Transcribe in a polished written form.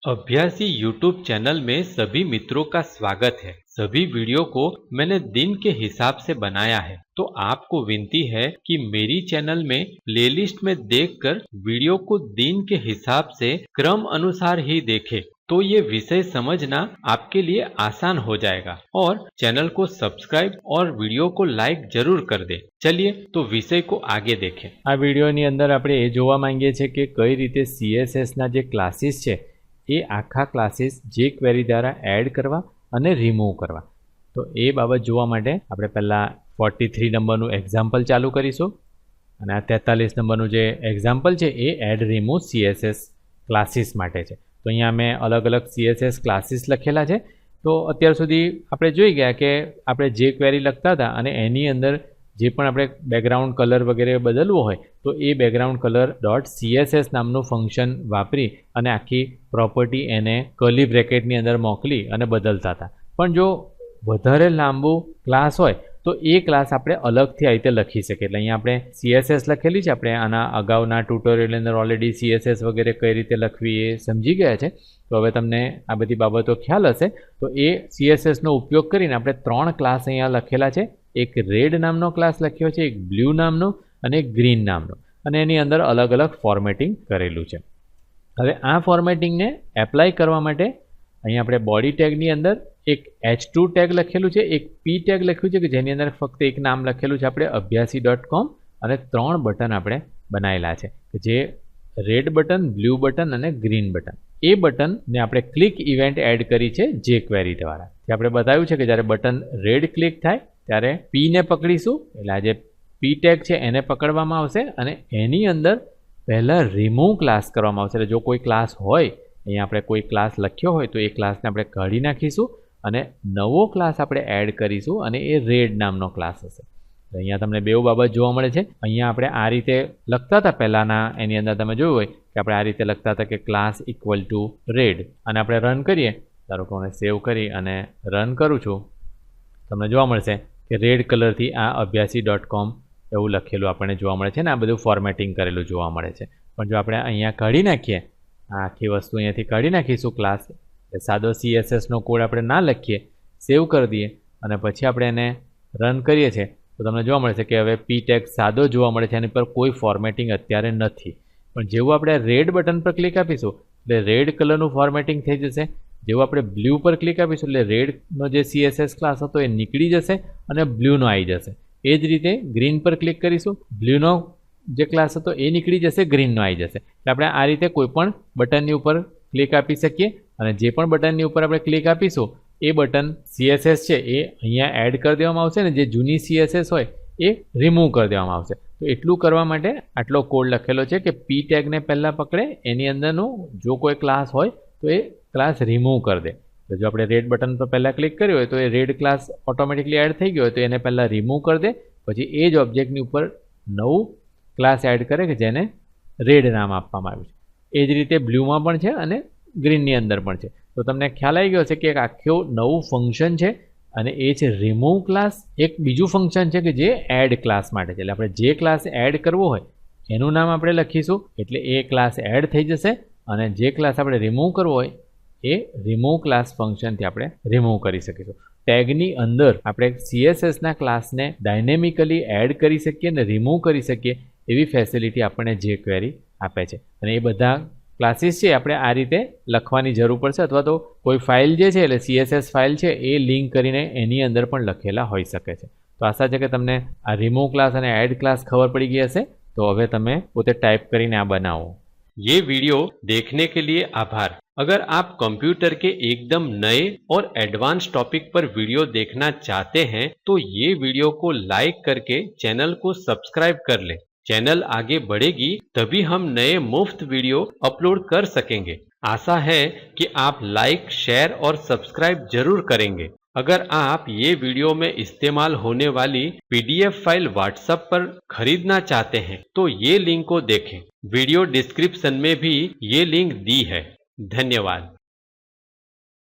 अभ्यासी YouTube channel में सभी मित्रों का स्वागत है। सभी वीडियो को मैंने दिन के हिसाब से बनाया है, तो आपको विनती है कि मेरी चैनल में प्लेलिस्ट में देखकर वीडियो को दिन के हिसाब से क्रम अनुसार ही देखें, तो ये विषय समझना आपके लिए आसान हो जाएगा। और चैनल को सब्सक्राइब और वीडियो को लाइक जरूर कर दे। चलिए तो विषय को आगे देखें। आ वीडियोनी अंदर આપણે એ જોવા માંગીએ છીએ કે કઈ રીતે CSS ના જે ક્લાસીસ છે એ આખા ક્લાસીસ જે ક્વેરી દ્વારા એડ કરવા અને રિમૂવ કરવા, તો એ બાબત જોવા માટે આપણે પહેલાં 43 નંબરનું એક્ઝામ્પલ ચાલુ કરીશું અને આ 43 નંબરનું જે એક્ઝામ્પલ છે એ એડ રિમૂવ CSS ક્લાસીસ માટે છે। તો અહીંયા મેં અલગ અલગ CSS ક્લાસીસ લખેલા છે। તો અત્યાર સુધી આપણે જોઈ ગયા કે આપણે જે ક્વેરી લખતા હતા અને એની અંદર જે પણ આપણે બેકગ્રાઉન્ડ કલર વગેરે બદલવો હોય તો એ બેકગ્રાઉન્ડ કલર ડોટ CSS નામનું ફંક્શન વાપરી અને આખી પ્રોપર્ટી એને કર્લી બ્રેકેટની અંદર મોકલી અને બદલતા હતા। પણ જો વધારે લાંબુ ક્લાસ હોય તો એ ક્લાસ આપણે અલગથી આ રીતે લખી શકીએ। એટલે અહીંયા આપણે CSS લખેલી છે, આપણે આના અગાઉના ટ્યુટોરિયલની અંદર ઓલરેડી CSS વગેરે કઈ રીતે લખવી એ સમજી ગયા છે। તો હવે તમને આ બધી બાબતો ખ્યાલ હશે। તો એ CSSનો ઉપયોગ કરીને આપણે 3 ક્લાસ અહીંયા લખેલા છે। એક રેડ નામનો ક્લાસ લખ્યો છે, એક બ્લુ નામનો અને એક ગ્રીન નામનો, અને એની અંદર અલગ અલગ ફોર્મેટિંગ કરેલું છે। હવે આ ફોર્મેટિંગને એપ્લાય કરવા માટે અહીંયા આપણે બોડી ટેગની અંદર એક H2 ટેગ લખેલું છે, એક P ટેગ લખ્યું છે કે જેની અંદર ફક્ત એક નામ લખેલું છે આપણે અભ્યાસી.com, અને 3 બટન આપણે બનાવેલા છે કે જે રેડ બટન, બ્લુ બટન અને ગ્રીન બટન। એ બટનને આપણે ક્લિક ઇવેન્ટ એડ કરી છે જે ક્વેરી દ્વારા। જે આપણે બતાવ્યું છે કે જ્યારે બટન રેડ ક્લિક થાય ત્યારે પીને પકડીશું, એટલે આ જે પી ટેગ છે એને પકડવામાં આવશે અને એની અંદર પહેલાં રિમૂવ ક્લાસ કરવામાં આવશે। એટલે જો કોઈ ક્લાસ હોય, અહીંયા આપણે કોઈ ક્લાસ લખ્યો હોય તો એ ક્લાસને આપણે કાઢી નાખીશું અને નવો ક્લાસ આપણે એડ કરીશું અને એ રેડ નામનો ક્લાસ હશે। અહીંયા તમને બે બાબત જોવા મળે છે। અહીંયા આપણે આ રીતે લખતા હતા પહેલાંના, એની અંદર તમે જોયું હોય કે આપણે આ રીતે લખતા હતા કે ક્લાસ ઇક્વલ ટુ રેડ, અને આપણે રન કરીએ, ધારો કે હું સેવ કરી અને રન કરું છું, તમને જોવા મળશે કે રેડ કલરથી આ અભ્યાસી.com એવું લખેલું આપણને જોવા મળે છે ને આ બધું ફોર્મેટિંગ કરેલું જોવા મળે છે। પણ જો આપણે અહીંયા કાઢી નાખીએ, આ આખી વસ્તુ અહીંયાથી કાઢી નાખીશું ક્લાસ, સાદો CSSનો કોડ આપણે ના લખીએ, સેવ કરી દઈએ અને પછી આપણે એને રન કરીએ છીએ તો તમને જોવા મળશે કે હવે પી ટેગ સાદો જોવા મળે છે, એની પર કોઈ ફોર્મેટિંગ અત્યારે નથી। પણ જેવું આપણે રેડ બટન પર ક્લિક આપીશું એટલે રેડ કલરનું ફોર્મેટિંગ થઈ જશે। જેવું આપણે બ્લુ પર ક્લિક આપીશું એટલે રેડનો જે CSS ક્લાસ હતો એ નીકળી જશે અને બ્લુનો આવી જશે। એ જ રીતે ગ્રીન પર ક્લિક કરીશું, બ્લુનો જે ક્લાસ હતો એ નીકળી જશે, ગ્રીનનો આવી જશે। એટલે આપણે આ રીતે કોઈ પણ બટનની ઉપર ક્લિક આપી શકીએ અને જે પણ બટનની ઉપર આપણે ક્લિક આપીશું એ બટન CSS છે એ અહીંયા એડ કરી દેવામાં આવશે ને જે જૂની CSS હોય એ રિમૂવ કરી દેવામાં આવશે। તો એટલું કરવા માટે આટલો કોડ લખેલો છે કે પી ટેગને પહેલાં પકડે, એની અંદરનું જો કોઈ ક્લાસ હોય તો એ ક્લાસ રિમૂવ કરી દે। તો જો આપણે રેડ બટન પર પહેલાં ક્લિક કર્યું હોય તો એ રેડ ક્લાસ ઓટોમેટિકલી એડ થઈ ગયો હોય તો એને પહેલાં રિમૂવ કરી દે, પછી એ જ ઓબ્જેક્ટની ઉપર નવું ક્લાસ એડ કરે કે જેને રેડ નામ આપવામાં આવ્યું છે। એ જ રીતે બ્લુમાં પણ છે અને ગ્રીનની અંદર પણ છે। તો તમને ખ્યાલ આવી ગયો છે કે એક આખું નવું ફંક્શન છે અને એ છે રિમૂવ ક્લાસ। એક બીજું ફંક્શન છે કે જે એડ ક્લાસ માટે છે। એટલે આપણે જે ક્લાસ એડ કરવો હોય એનું નામ આપણે લખીશું એટલે એ ક્લાસ એડ થઈ જશે, અને જે ક્લાસ આપણે રિમૂવ કરવો હોય એ રિમૂવ ક્લાસ ફંક્શનથી આપણે રિમૂવ કરી શકીશું। ટેગની અંદર આપણે CSSના ક્લાસને ડાયનેમિકલી એડ કરી શકીએ અને રિમૂવ કરી શકીએ એવી ફેસિલિટી આપણને જે ક્વેરી આપે છે। અને એ બધા ક્લાસીસ છે આપણે આ રીતે લખવાની જરૂર પડશે, અથવા તો કોઈ ફાઇલ જે છે એટલે CSS ફાઇલ છે એ લિંક કરીને એની અંદર પણ લખેલા હોઈ શકે છે। તો આશા છે કે તમને આ રિમૂવ ક્લાસ અને એડ ક્લાસ ખબર પડી ગઈ હશે। તો હવે તમે પોતે ટાઈપ કરીને આ બનાવો। ये वीडियो देखने के लिए आभार। अगर आप कंप्यूटर के एकदम नए और एडवांस टॉपिक पर वीडियो देखना चाहते हैं तो ये वीडियो को लाइक करके चैनल को सब्सक्राइब कर लें। चैनल आगे बढ़ेगी तभी हम नए मुफ्त वीडियो अपलोड कर सकेंगे। आशा है कि आप लाइक, शेयर और सब्सक्राइब जरूर करेंगे। अगर आप ये वीडियो में इस्तेमाल होने वाली PDF फाइल व्हाट्सएप पर खरीदना चाहते हैं तो ये लिंक को देखें। वीडियो डिस्क्रिप्शन में भी ये लिंक दी है। धन्यवाद।